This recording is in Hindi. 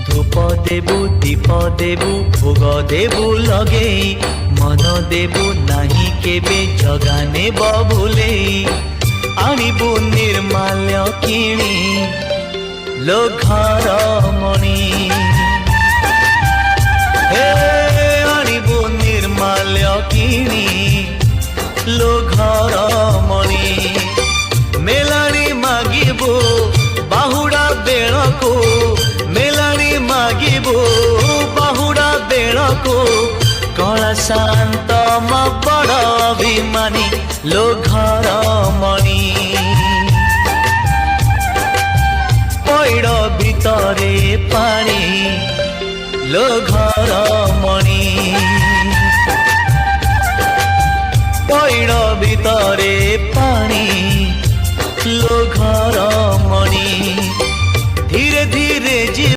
धूप देबु दीप देबु भोग देबु लगे मन देबु नाही केबे जगाने बबुले आनिबु निर्माल्य किणी लो घर मणि हे आनिबु निर्माल्य किणी लो घर मणि मेलाणी मागिबु बाहुड़ा बेणको मेलाणी मागिबु बाहुड़ा बेणको कला शांत बड़ अभिमानी लो घर मणि पैड़ भितरे पानी लो घर मणि पैड़ भितरे पानी लो घर मणि धीरे धीरे जी